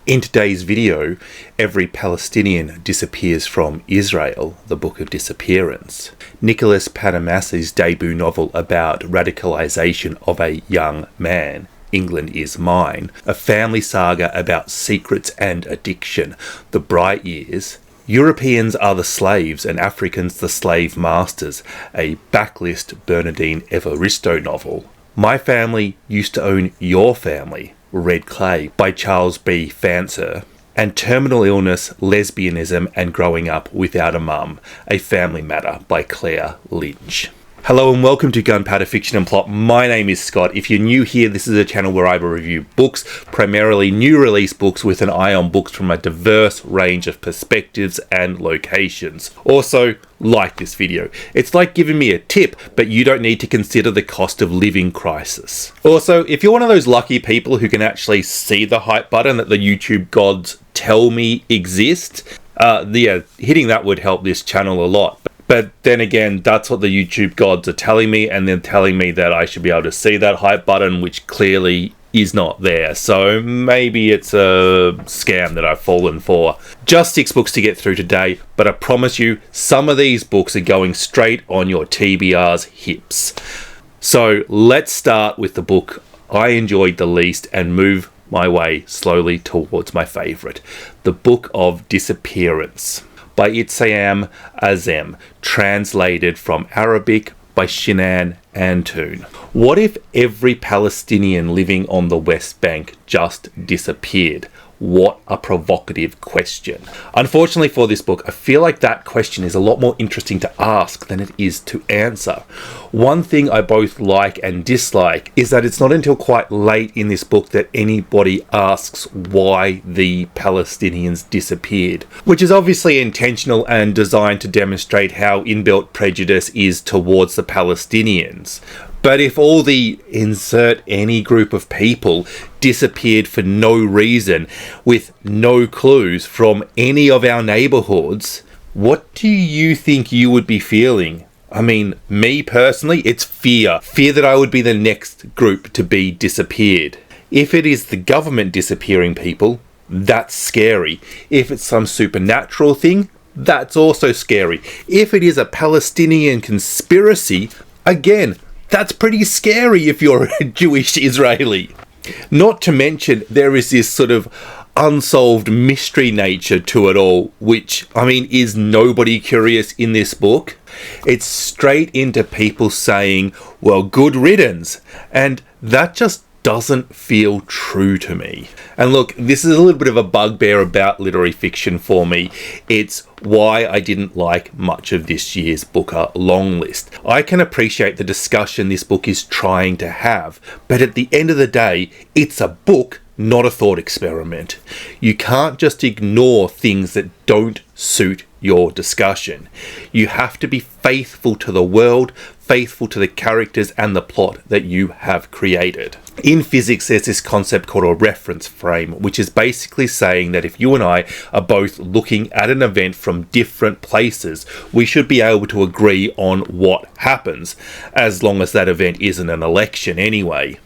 In today's video, every Palestinian disappears from Israel, the Book of Disappearance. Nicolas Padamsee's debut novel about radicalization of a young man, England Is Mine, a family saga about secrets and addiction, The Bright Years, Europeans Are the Slaves and Africans the Slave Masters, a backlist Bernardine Evaristo novel, My Family Used to Own Your Family, Red Clay by Charles B. Fancher, and Terminal Illness, Lesbianism and Growing Up Without a Mum, A Family Matter by Lynch. Hello and welcome to Gunpowder Fiction and Plot. My name is Scott. If you're new here, this is a channel where I will review books, primarily new release books with an eye on books from a diverse range of perspectives and locations. Also, like this video. It's like giving me a tip, but you don't need to consider the cost of living crisis. Also, if you're one of those lucky people who can actually see the hype button that the YouTube gods tell me exists, hitting that would help this channel a lot. But then again, that's what the YouTube gods are telling me, and they're telling me that I should be able to see that hype button, which clearly is not there. So maybe it's a scam that I've fallen for. Just 6 books to get through today, but I promise you, some of these books are going straight on your TBR's hips. So let's start with the book I enjoyed the least and move my way slowly towards my favourite, The Book of Disappearance by Ibtisam Azem, translated from Arabic by Sinan Antoon. What if every Palestinian living on the West Bank just disappeared? What a provocative question. Unfortunately for this book, I feel like that question is a lot more interesting to ask than it is to answer. One thing I both like and dislike is that it's not until quite late in this book that anybody asks why the Palestinians disappeared, which is obviously intentional and designed to demonstrate how inbuilt prejudice is towards the Palestinians. But if all the insert any group of people disappeared for no reason, with no clues from any of our neighbourhoods, what do you think you would be feeling? I mean, me personally, it's fear. Fear that I would be the next group to be disappeared. If it is the government disappearing people, that's scary. If it's some supernatural thing, that's also scary. If it is a Palestinian conspiracy, again, that's pretty scary if you're a Jewish Israeli. Not to mention, there is this sort of unsolved mystery nature to it all, which, is nobody curious in this book? It's straight into people saying, well, good riddance. And that just doesn't feel true to me. And look, this is a little bit of a bugbear about literary fiction for me. It's why I didn't like much of this year's Booker long list. I can appreciate the discussion this book is trying to have, but at the end of the day, it's a book, not a thought experiment. You can't just ignore things that don't suit your discussion. You have to be faithful to the world, faithful to the characters and the plot that you have created. In physics, there's this concept called a reference frame, which is basically saying that if you and I are both looking at an event from different places, we should be able to agree on what happens, as long as that event isn't an election anyway.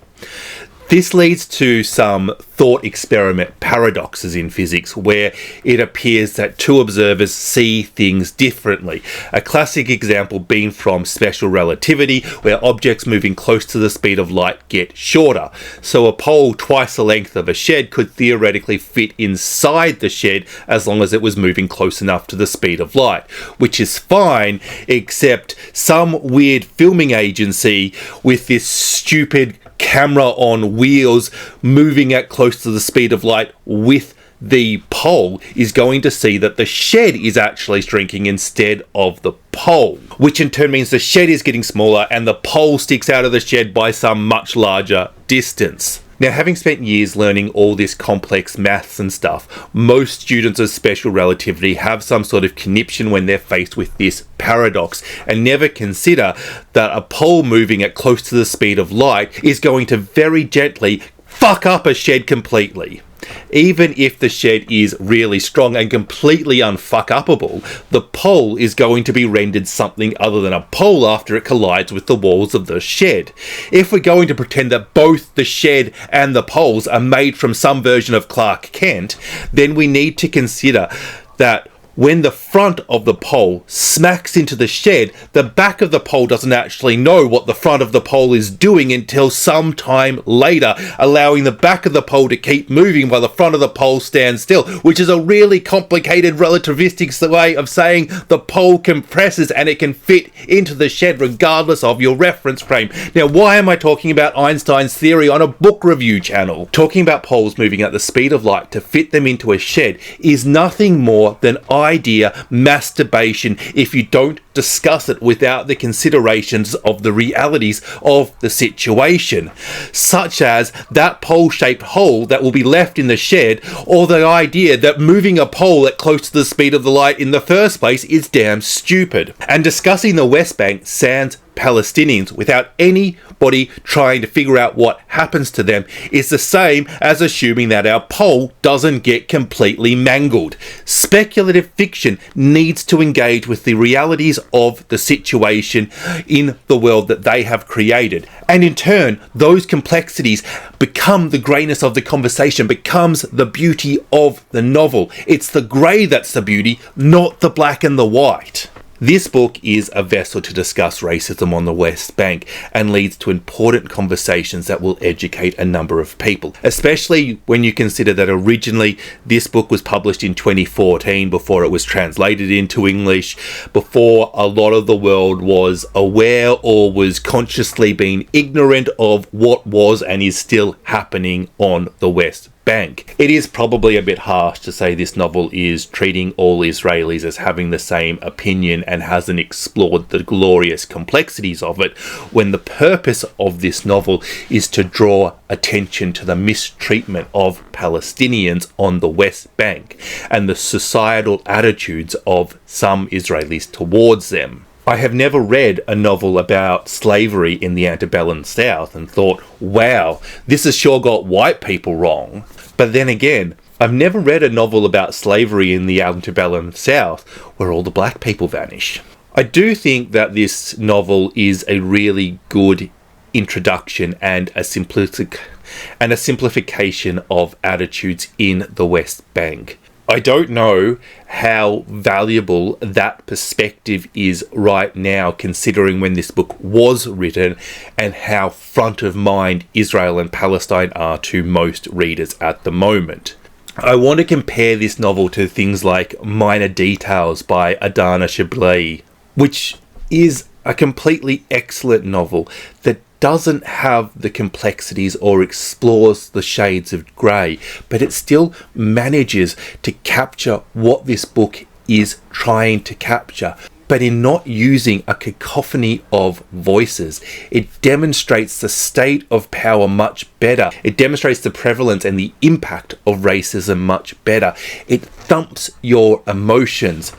This leads to some thought experiment paradoxes in physics where it appears that two observers see things differently. A classic example being from special relativity, where objects moving close to the speed of light get shorter. So a pole twice the length of a shed could theoretically fit inside the shed as long as it was moving close enough to the speed of light, which is fine, except some weird filming agency with this stupid camera on wheels moving at close to the speed of light with the pole is going to see that the shed is actually shrinking instead of the pole, which in turn means the shed is getting smaller and the pole sticks out of the shed by some much larger distance. Now, having spent years learning all this complex maths and stuff, most students of special relativity have some sort of conniption when they're faced with this paradox and never consider that a pole moving at close to the speed of light is going to very gently fuck up a shed completely. Even if the shed is really strong and completely unfuck-upable, the pole is going to be rendered something other than a pole after it collides with the walls of the shed. If we're going to pretend that both the shed and the poles are made from some version of Clark Kent, then we need to consider that when the front of the pole smacks into the shed, the back of the pole doesn't actually know what the front of the pole is doing until some time later, allowing the back of the pole to keep moving while the front of the pole stands still, which is a really complicated relativistic way of saying the pole compresses and it can fit into the shed regardless of your reference frame. Now, why am I talking about Einstein's theory on a book review channel? Talking about poles moving at the speed of light to fit them into a shed is nothing more than idea masturbation if you don't discuss it without the considerations of the realities of the situation, such as that pole-shaped hole that will be left in the shed, or the idea that moving a pole at close to the speed of the light in the first place is damn stupid. And discussing the West Bank sans Palestinians without anybody trying to figure out what happens to them is the same as assuming that our pole doesn't get completely mangled. Speculative fiction needs to engage with the realities of the situation in the world that they have created, and in turn those complexities become the greyness of the conversation, becomes the beauty of the novel. It's the grey that's the beauty, not the black and the white. This book is a vessel to discuss racism on the West Bank and leads to important conversations that will educate a number of people, especially when you consider that originally this book was published in 2014 before it was translated into English, before a lot of the world was aware or was consciously being ignorant of what was and is still happening on the West Bank. It is probably a bit harsh to say this novel is treating all Israelis as having the same opinion and hasn't explored the glorious complexities of it, when the purpose of this novel is to draw attention to the mistreatment of Palestinians on the West Bank and the societal attitudes of some Israelis towards them. I have never read a novel about slavery in the antebellum South and thought, wow, this has sure got white people wrong. But then again, I've never read a novel about slavery in the antebellum South where all the black people vanish. I do think that this novel is a really good introduction and a simplification of attitudes in the West Bank. I don't know how valuable that perspective is right now, considering when this book was written and how front of mind Israel and Palestine are to most readers at the moment. I want to compare this novel to things like Minor Details by Adana Shibli, which is a completely excellent novel that doesn't have the complexities or explores the shades of grey, but it still manages to capture what this book is trying to capture. But in not using a cacophony of voices, it demonstrates the state of power much better. It demonstrates the prevalence and the impact of racism much better. It thumps your emotions.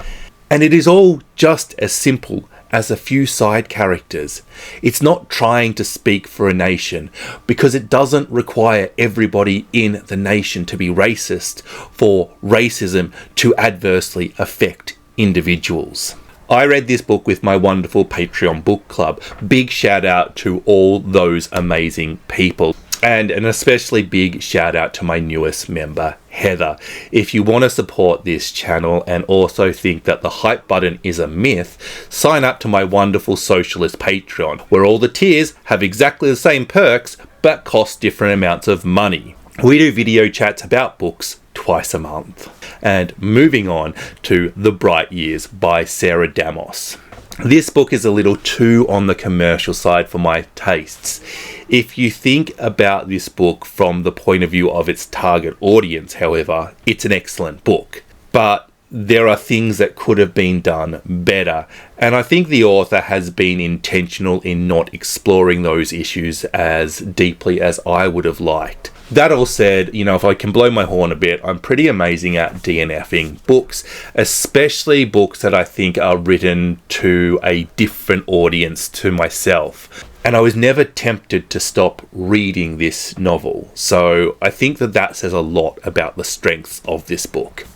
And it is all just as simple as a few side characters. It's not trying to speak for a nation because it doesn't require everybody in the nation to be racist for racism to adversely affect individuals. I read this book with my wonderful Patreon book club. Big shout out to all those amazing people. And an especially big shout out to my newest member, Heather. If you want to support this channel and also think that the hype button is a myth, sign up to my wonderful socialist Patreon, where all the tiers have exactly the same perks but cost different amounts of money. We do video chats about books twice a month. And moving on to The Bright Years by Sarah Damoff. This book is a little too on the commercial side for my tastes. If you think about this book from the point of view of its target audience, however, it's an excellent book. But there are things that could have been done better, and I think the author has been intentional in not exploring those issues as deeply as I would have liked. That all said, if I can blow my horn a bit, I'm pretty amazing at DNFing books, especially books that I think are written to a different audience to myself. And I was never tempted to stop reading this novel, so I think that says a lot about the strengths of this book.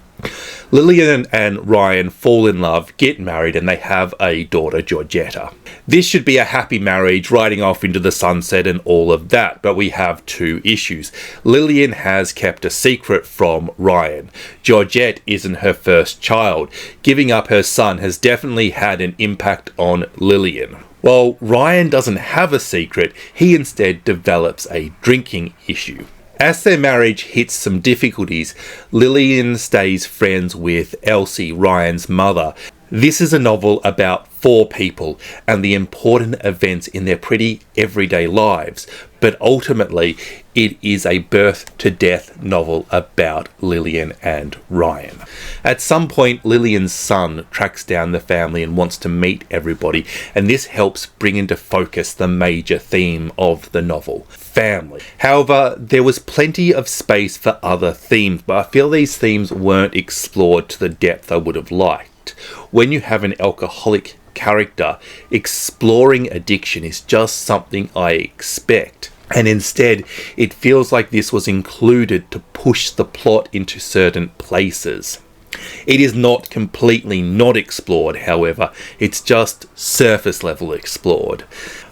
Lillian and Ryan fall in love, get married, and they have a daughter, Georgetta. This should be a happy marriage, riding off into the sunset and all of that, but we have two issues. Lillian has kept a secret from Ryan. Georgette isn't her first child. Giving up her son has definitely had an impact on Lillian. While Ryan doesn't have a secret, he instead develops a drinking issue. As their marriage hits some difficulties, Lillian stays friends with Elsie, Ryan's mother. This is a novel about four people and the important events in their pretty everyday lives, but ultimately it is a birth-to-death novel about Lillian and Ryan. At some point, Lillian's son tracks down the family and wants to meet everybody, and this helps bring into focus the major theme of the novel: family. However, there was plenty of space for other themes, but I feel these themes weren't explored to the depth I would have liked. When you have an alcoholic character, exploring addiction is just something I expect. And instead, it feels like this was included to push the plot into certain places. It is not completely not explored, however, it's just surface level explored.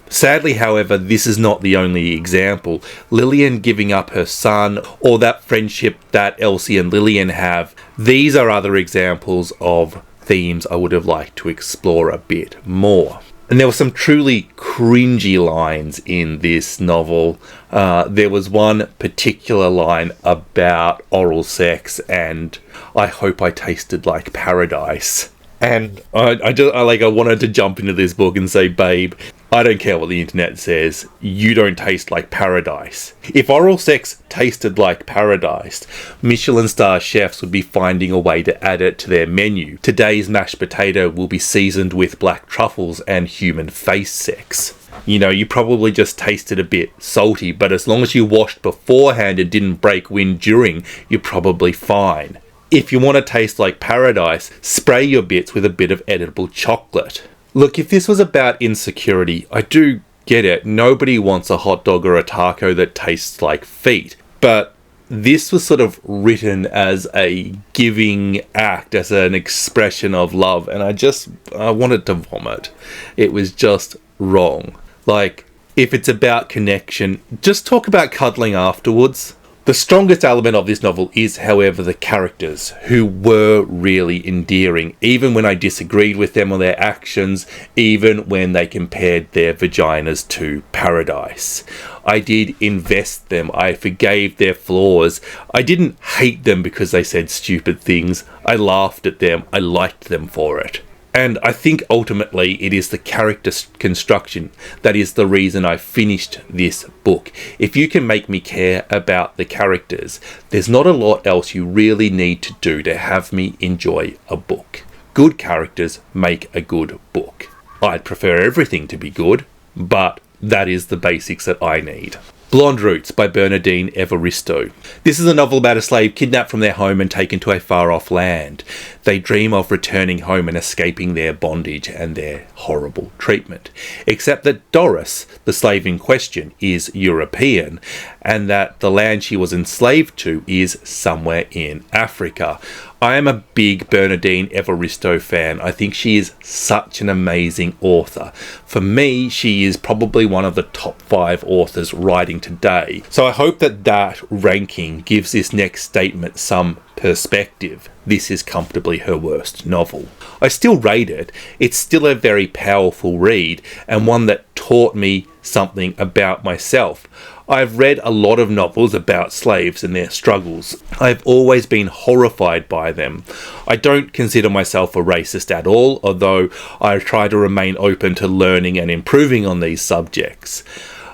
Sadly, however, this is not the only example. Lillian giving up her son, or that friendship that Elsie and Lillian have, these are other examples of themes I would have liked to explore a bit more. And there were some truly cringy lines in this novel. There was one particular line about oral sex and I hope I tasted like paradise. And I wanted to jump into this book and say, babe, I don't care what the internet says, you don't taste like paradise. If oral sex tasted like paradise, Michelin star chefs would be finding a way to add it to their menu. Today's mashed potato will be seasoned with black truffles and human face sex. You probably just tasted a bit salty, but as long as you washed beforehand and didn't break wind during, you're probably fine. If you want to taste like paradise, spray your bits with a bit of edible chocolate. Look, if this was about insecurity, I do get it. Nobody wants a hot dog or a taco that tastes like feet. But this was sort of written as a giving act, as an expression of love, and I wanted to vomit. It was just wrong. Like, if it's about connection, just talk about cuddling afterwards. The strongest element of this novel is, however, the characters, who were really endearing, even when I disagreed with them on their actions, even when they compared their vaginas to paradise. I did invest them, I forgave their flaws, I didn't hate them because they said stupid things, I laughed at them, I liked them for it. And I think ultimately it is the character construction that is the reason I finished this book. If you can make me care about the characters, there's not a lot else you really need to do to have me enjoy a book. Good characters make a good book. I'd prefer everything to be good, but that is the basics that I need. Blonde Roots by Bernardine Evaristo. This is a novel about a slave kidnapped from their home and taken to a far-off land. They dream of returning home and escaping their bondage and their horrible treatment. Except that Doris, the slave in question, is European, and that the land she was enslaved to is somewhere in Africa. I am a big Bernardine Evaristo fan. I think she is such an amazing author. For me, she is probably one of the top 5 authors writing today. So I hope that ranking gives this next statement some perspective. This is comfortably her worst novel. I still rate it. It's still a very powerful read and one that taught me something about myself. I've read a lot of novels about slaves and their struggles. I've always been horrified by them. I don't consider myself a racist at all, although I try to remain open to learning and improving on these subjects.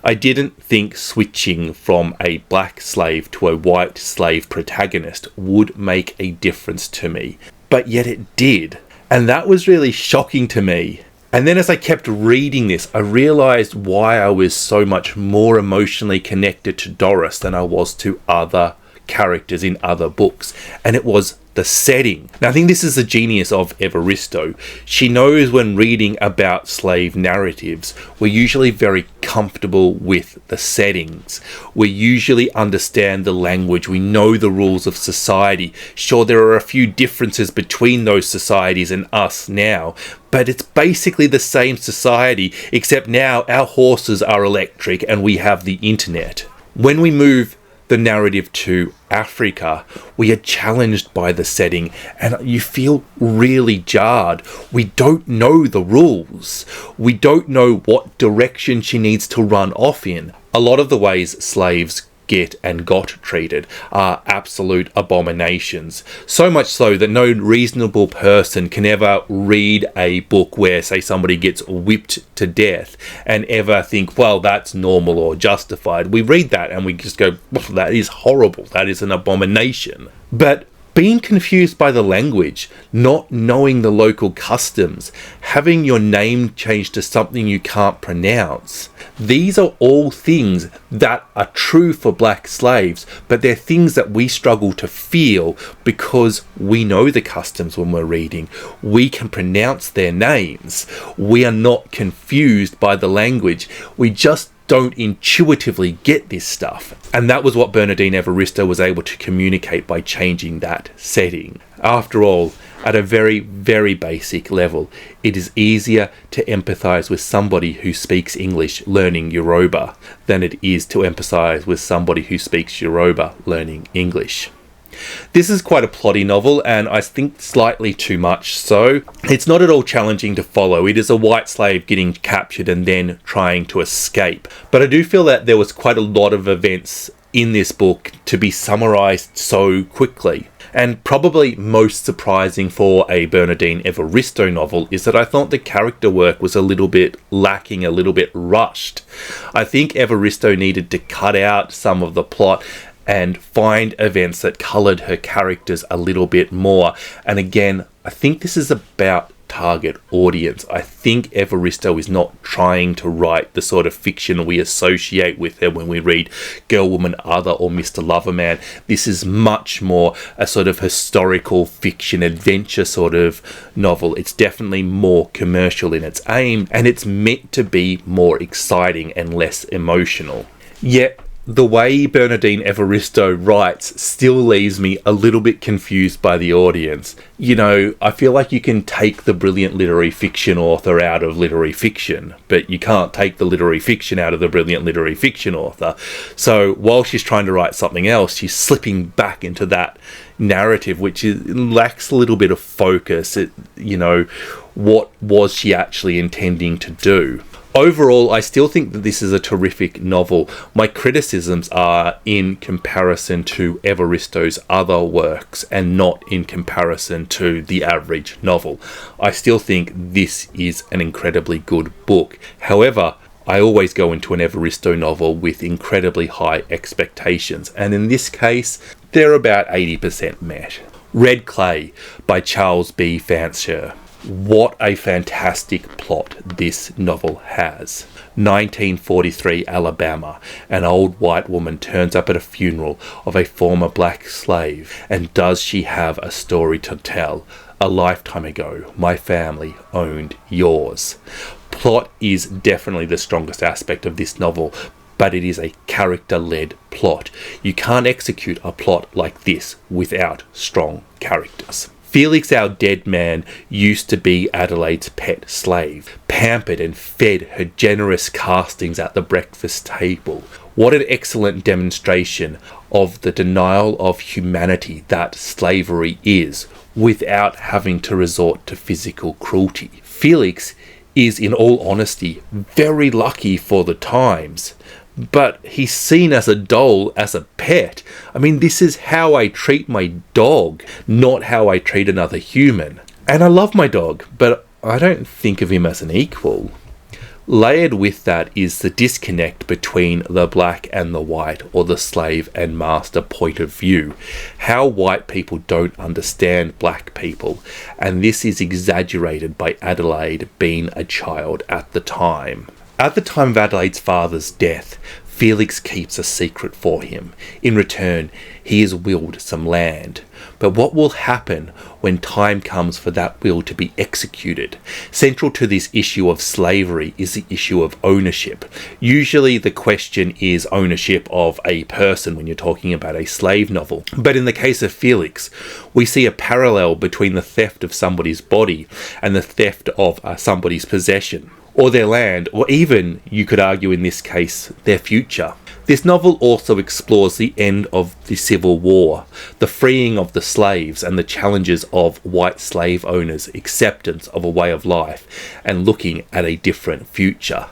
I didn't think switching from a black slave to a white slave protagonist would make a difference to me, but yet it did. And that was really shocking to me. And then as I kept reading this, I realised why I was so much more emotionally connected to Doris than I was to other characters in other books. And it was the setting. Now, I think this is the genius of Evaristo. She knows when reading about slave narratives, we're usually very comfortable with the settings. We usually understand the language. We know the rules of society. Sure, there are a few differences between those societies and us now, but it's basically the same society, except now our horses are electric and we have the internet. When we move the narrative to Africa, we are challenged by the setting and you feel really jarred. We don't know the rules. We don't know what direction she needs to run off in. A lot of the ways slaves get and got treated are absolute abominations. So much so that no reasonable person can ever read a book where, say, somebody gets whipped to death and ever think, well, that's normal or justified. We read that and we just go, well, that is horrible. That is an abomination. But being confused by the language, not knowing the local customs, having your name changed to something you can't pronounce, these are all things that are true for black slaves, but they're things that we struggle to feel because we know the customs when we're reading. We can pronounce their names. We are not confused by the language. We just don't intuitively get this stuff. And that was what Bernardine Evaristo was able to communicate by changing that setting. After all, at a very, very basic level, it is easier to empathise with somebody who speaks English learning Yoruba than it is to empathise with somebody who speaks Yoruba learning English. This is quite a plotty novel, and I think slightly too much so. It's not at all challenging to follow. It is a white slave getting captured and then trying to escape. But I do feel that there was quite a lot of events in this book to be summarised so quickly. And probably most surprising for a Bernardine Evaristo novel is that I thought the character work was a little bit lacking, a little bit rushed. I think Evaristo needed to cut out some of the plot and find events that coloured her characters a little bit more. And again, I think this is about target audience. I think Evaristo is not trying to write the sort of fiction we associate with her when we read Girl, Woman, Other or Mr. Loverman. This is much more a sort of historical fiction adventure sort of novel. It's definitely more commercial in its aim, and it's meant to be more exciting and less emotional. Yet the way Bernardine Evaristo writes still leaves me a little bit confused by the audience. You know, I feel like you can take the brilliant literary fiction author out of literary fiction, but you can't take the literary fiction out of the brilliant literary fiction author. So while she's trying to write something else, she's slipping back into that narrative, which lacks a little bit of focus. What was she actually intending to do? Overall, I still think that this is a terrific novel. My criticisms are in comparison to Evaristo's other works and not in comparison to the average novel. I still think this is an incredibly good book. However, I always go into an Evaristo novel with incredibly high expectations, and in this case, they're about 80% met. Red Clay by Charles B. Fancher. What a fantastic plot this novel has. 1943 Alabama. An old white woman turns up at a funeral of a former black slave, and does she have a story to tell? A lifetime ago, my family owned yours. Plot is definitely the strongest aspect of this novel, but it is a character-led plot. You can't execute a plot like this without strong characters. Felix, our dead man, used to be Adelaide's pet slave, pampered and fed her generous castings at the breakfast table. What an excellent demonstration of the denial of humanity that slavery is, without having to resort to physical cruelty. Felix is, in all honesty, very lucky for the times. But he's seen as a doll, as a pet. I mean, this is how I treat my dog, not how I treat another human. And I love my dog, but I don't think of him as an equal. Layered with that is the disconnect between the black and the white, or the slave and master point of view. How white people don't understand black people, and this is exaggerated by Adelaide being a child at the time. At the time of Adelaide's father's death, Felix keeps a secret for him. In return, he is willed some land. But what will happen when time comes for that will to be executed? Central to this issue of slavery is the issue of ownership. Usually the question is ownership of a person when you're talking about a slave novel. But in the case of Felix, we see a parallel between the theft of somebody's body and the theft of somebody's possession, or their land, or even, you could argue in this case, their future. This novel also explores the end of the Civil War, the freeing of the slaves, and the challenges of white slave owners' acceptance of a way of life and looking at a different future.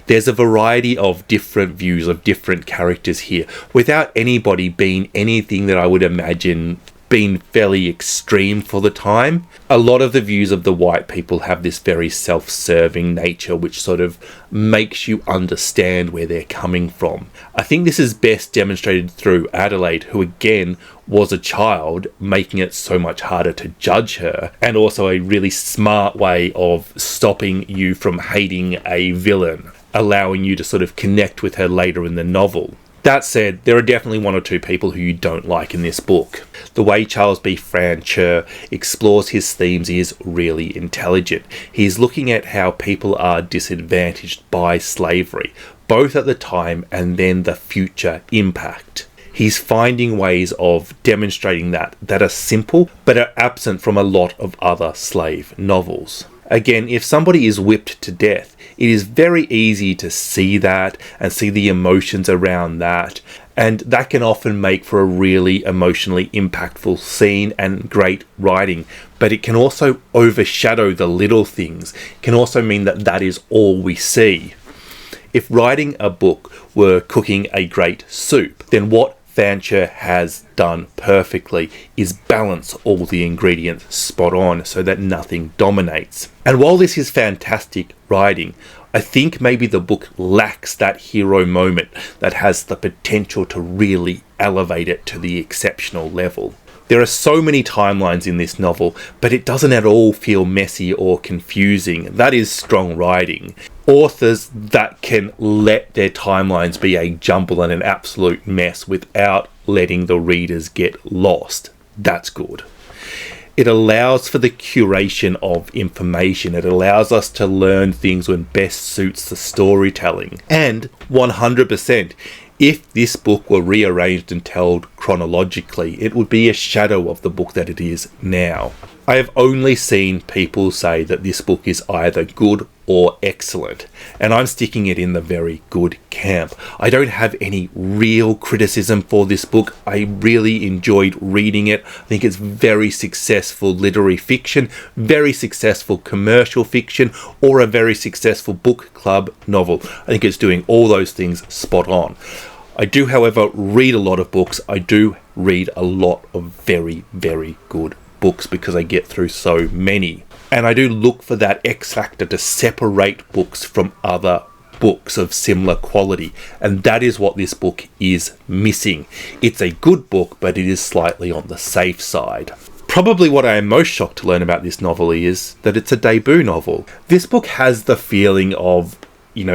There's a variety of different views of different characters here, without anybody being anything that I would imagine been fairly extreme for the time. A lot of the views of the white people have this very self-serving nature which sort of makes you understand where they're coming from. I think this is best demonstrated through Adelaide, who again was a child, making it so much harder to judge her, and also a really smart way of stopping you from hating a villain, allowing you to sort of connect with her later in the novel. That said, there are definitely one or two people who you don't like in this book. The way Charles B. Fancher explores his themes is really intelligent. He's looking at how people are disadvantaged by slavery, both at the time and then the future impact. He's finding ways of demonstrating that are simple but are absent from a lot of other slave novels. Again, if somebody is whipped to death, it is very easy to see that and see the emotions around that, and that can often make for a really emotionally impactful scene and great writing, but it can also overshadow the little things. It can also mean that that is all we see. If writing a book were cooking a great soup, then what Fancher has done perfectly is balance all the ingredients spot on so that nothing dominates. And while this is fantastic writing, I think maybe the book lacks that hero moment that has the potential to really elevate it to the exceptional level. There are so many timelines in this novel, but it doesn't at all feel messy or confusing. That is strong writing. Authors that can let their timelines be a jumble and an absolute mess without letting the readers get lost, that's good. It allows for the curation of information. It allows us to learn things when best suits the storytelling. And 100%, if this book were rearranged and told chronologically, it would be a shadow of the book that it is now. I have only seen people say that this book is either good or excellent, and I'm sticking it in the very good camp. I don't have any real criticism for this book. I really enjoyed reading it. I think it's very successful literary fiction, very successful commercial fiction, or a very successful book club novel. I think it's doing all those things spot on. I do, however, read a lot of books. I do read a lot of very, very good books because I get through so many. And I do look for that X factor to separate books from other books of similar quality. And that is what this book is missing. It's a good book, but it is slightly on the safe side. Probably what I am most shocked to learn about this novel is that it's a debut novel. This book has the feeling of,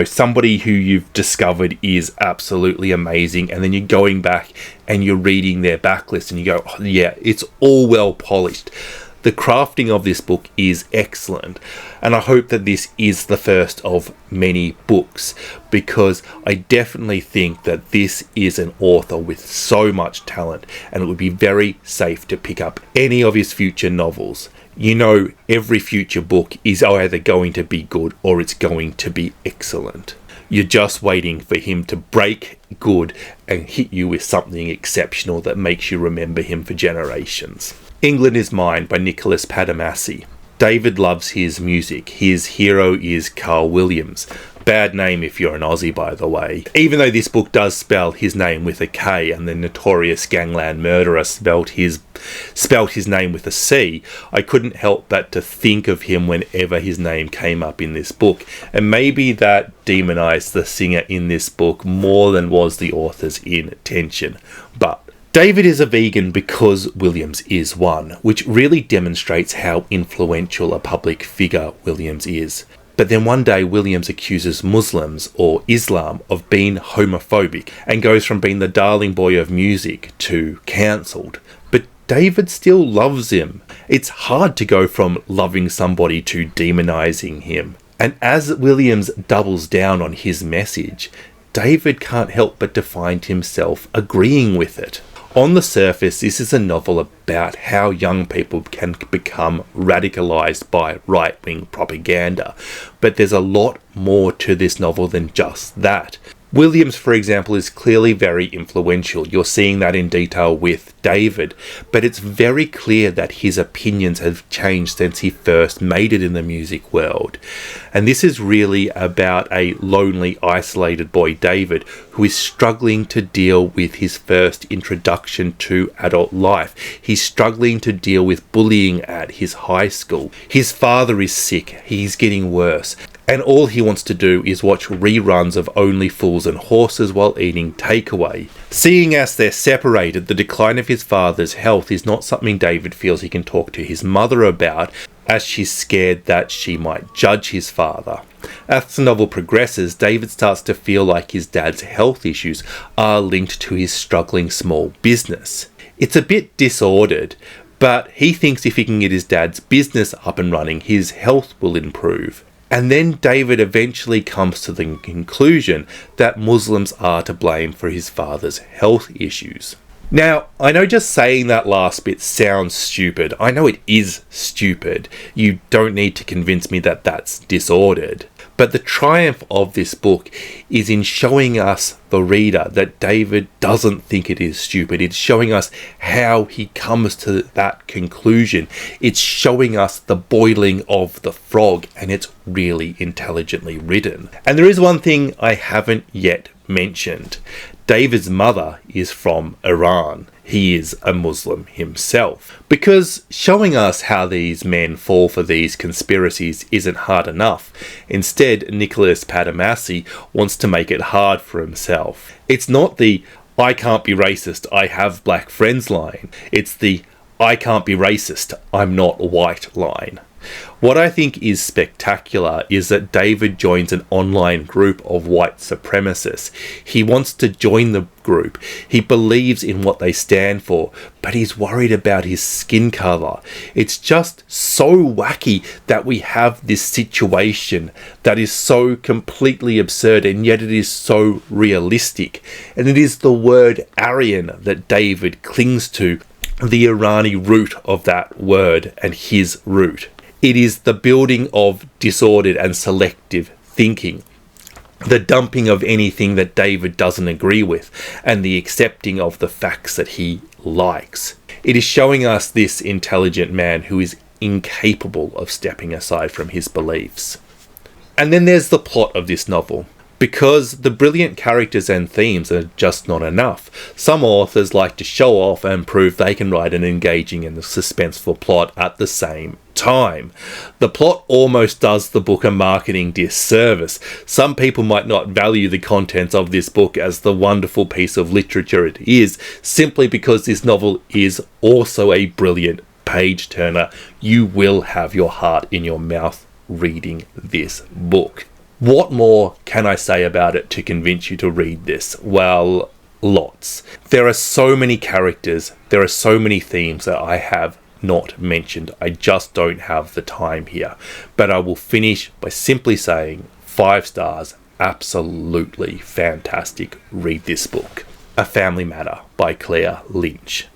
somebody who you've discovered is absolutely amazing, and then you're going back and you're reading their backlist and you go, oh, yeah, it's all well polished. The crafting of this book is excellent, and I hope that this is the first of many books, because I definitely think that this is an author with so much talent, and it would be very safe to pick up any of his future novels. Every future book is either going to be good or it's going to be excellent. You're just waiting for him to break good and hit you with something exceptional that makes you remember him for generations. England is Mine by Nicolas Padamsee. David loves his music. His hero is Carl Williams. Bad name if you're an Aussie, by the way. Even though this book does spell his name with a K and the notorious gangland murderer spelt his name with a C, I couldn't help but to think of him whenever his name came up in this book. And maybe that demonized the singer in this book more than was the author's intention. But David is a vegan because Williams is one, which really demonstrates how influential a public figure Williams is. But then one day Williams accuses Muslims or Islam of being homophobic and goes from being the darling boy of music to cancelled. But David still loves him. It's hard to go from loving somebody to demonising him. And as Williams doubles down on his message, David can't help but to find himself agreeing with it. On the surface, this is a novel about how young people can become radicalised by right-wing propaganda, but there's a lot more to this novel than just that. Williams, for example, is clearly very influential. You're seeing that in detail with David, but it's very clear that his opinions have changed since he first made it in the music world. And this is really about a lonely, isolated boy, David, who is struggling to deal with his first introduction to adult life. He's struggling to deal with bullying at his high school. His father is sick. He's getting worse. And all he wants to do is watch reruns of Only Fools and Horses while eating takeaway. Seeing as they're separated, the decline of his father's health is not something David feels he can talk to his mother about, as she's scared that she might judge his father. As the novel progresses, David starts to feel like his dad's health issues are linked to his struggling small business. It's a bit disordered, but he thinks if he can get his dad's business up and running, his health will improve. And then David eventually comes to the conclusion that Muslims are to blame for his father's health issues. Now, I know just saying that last bit sounds stupid. I know it is stupid. You don't need to convince me that that's disordered. But the triumph of this book is in showing us, the reader, that David doesn't think it is stupid. It's showing us how he comes to that conclusion. It's showing us the boiling of the frog, and it's really intelligently written. And there is one thing I haven't yet mentioned. David's mother is from Iran. He is a Muslim himself. Because showing us how these men fall for these conspiracies isn't hard enough. Instead, Nicolas Padamsee wants to make it hard for himself. It's not the "I can't be racist, I have black friends" line. It's the "I can't be racist, I'm not white" line. What I think is spectacular is that David joins an online group of white supremacists. He wants to join the group. He believes in what they stand for, but he's worried about his skin colour. It's just so wacky that we have this situation that is so completely absurd, and yet it is so realistic. And it is the word Aryan that David clings to, the Irani root of that word and his root. It is the building of disordered and selective thinking, the dumping of anything that David doesn't agree with, and the accepting of the facts that he likes. It is showing us this intelligent man who is incapable of stepping aside from his beliefs. And then there's the plot of this novel. Because the brilliant characters and themes are just not enough. Some authors like to show off and prove they can write an engaging and suspenseful plot at the same time. The plot almost does the book a marketing disservice. Some people might not value the contents of this book as the wonderful piece of literature it is, simply because this novel is also a brilliant page-turner. You will have your heart in your mouth reading this book. What more can I say about it to convince you to read this? Well, lots. There are so many characters, there are so many themes that I have not mentioned. I just don't have the time here. But I will finish by simply saying 5 stars, absolutely fantastic. Read this book. A Family Matter by Lynch.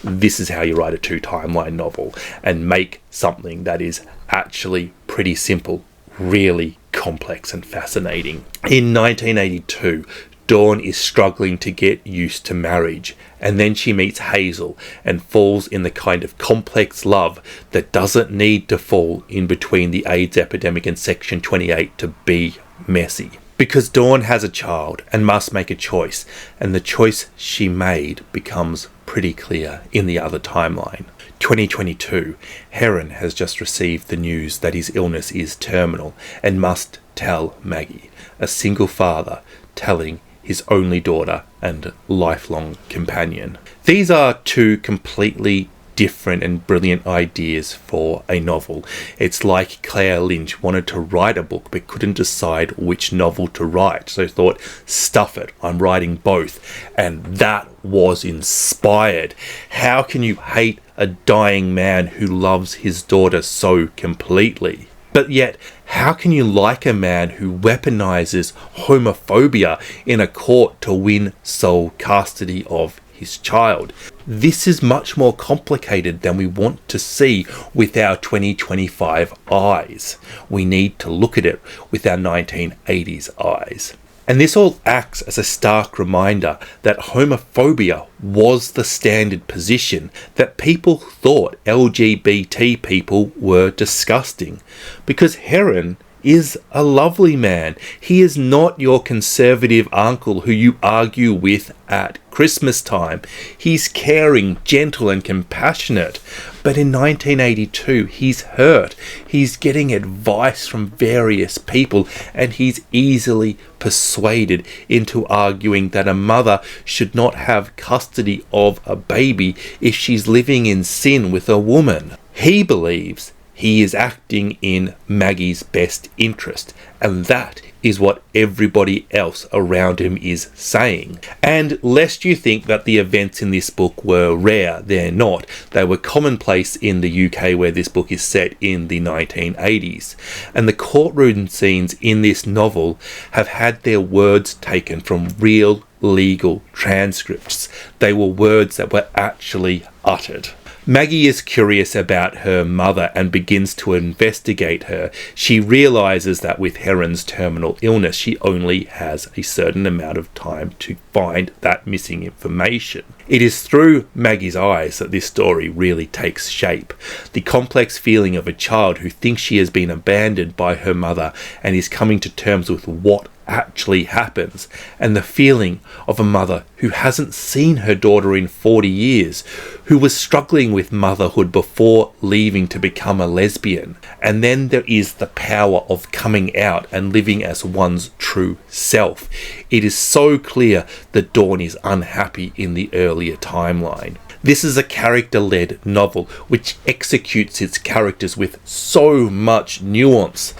This is how you write a 2-timeline novel and make something that is actually pretty simple really complex and fascinating. In 1982, Dawn is struggling to get used to marriage, and then she meets Hazel and falls in the kind of complex love that doesn't need to fall in between the AIDS epidemic and Section 28 to be messy. Because Dawn has a child and must make a choice, and the choice she made becomes pretty clear in the other timeline. 2022, Heron has just received the news that his illness is terminal and must tell Maggie, a single father telling his only daughter and lifelong companion. These are two completely different and brilliant ideas for a novel. It's like Claire Lynch wanted to write a book but couldn't decide which novel to write, so thought, stuff it, I'm writing both. And that was inspired. How can you hate a dying man who loves his daughter so completely? But yet, how can you like a man who weaponizes homophobia in a court to win sole custody of his child? This is much more complicated than we want to see with our 2025 eyes. We need to look at it with our 1980s eyes. And this all acts as a stark reminder that homophobia was the standard position, that people thought LGBT people were disgusting. Because Heron is a lovely man. He is not your conservative uncle who you argue with at Christmas time. He's caring, gentle and compassionate. But in 1982, he's hurt. He's getting advice from various people, and he's easily persuaded into arguing that a mother should not have custody of a baby if she's living in sin with a woman. He believes he is acting in Maggie's best interest, and that is what everybody else around him is saying. And lest you think that the events in this book were rare, they're not. They were commonplace in the UK, where this book is set in the 1980s. And the courtroom scenes in this novel have had their words taken from real legal transcripts. They were words that were actually uttered. Maggie is curious about her mother and begins to investigate her. She realizes that with Heron's terminal illness, she only has a certain amount of time to find that missing information. It is through Maggie's eyes that this story really takes shape. The complex feeling of a child who thinks she has been abandoned by her mother and is coming to terms with what actually happens, and the feeling of a mother who hasn't seen her daughter in 40 years, who was struggling with motherhood before leaving to become a lesbian. And then there is the power of coming out and living as one's true self. It is so clear that Dawn is unhappy in the earlier timeline. This is a character-led novel which executes its characters with so much nuance.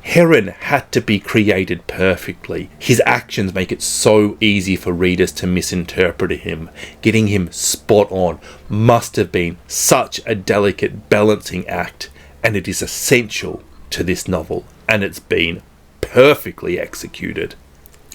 Heron had to be created perfectly. His actions make it so easy for readers to misinterpret him. Getting him spot on must have been such a delicate balancing act, and it is essential to this novel, and it's been perfectly executed.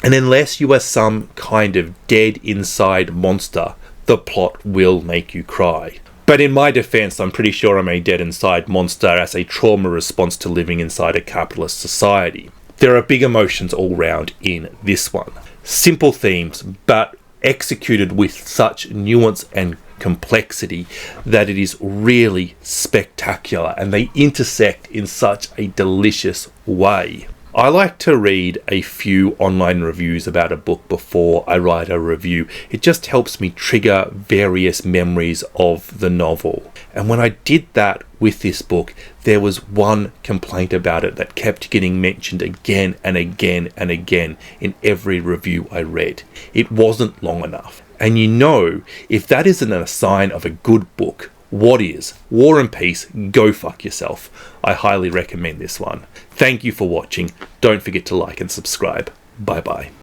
And unless you are some kind of dead inside monster, the plot will make you cry. But in my defense, I'm pretty sure I'm a dead inside monster as a trauma response to living inside a capitalist society. There are big emotions all round in this one. Simple themes, but executed with such nuance and complexity that it is really spectacular, and they intersect in such a delicious way. I like to read a few online reviews about a book before I write a review. It just helps me trigger various memories of the novel. And when I did that with this book, there was one complaint about it that kept getting mentioned again and again and again in every review I read. It wasn't long enough. And you know, if that isn't a sign of a good book, what is? War and Peace, go fuck yourself. I highly recommend this one. Thank you for watching. Don't forget to like and subscribe. Bye bye.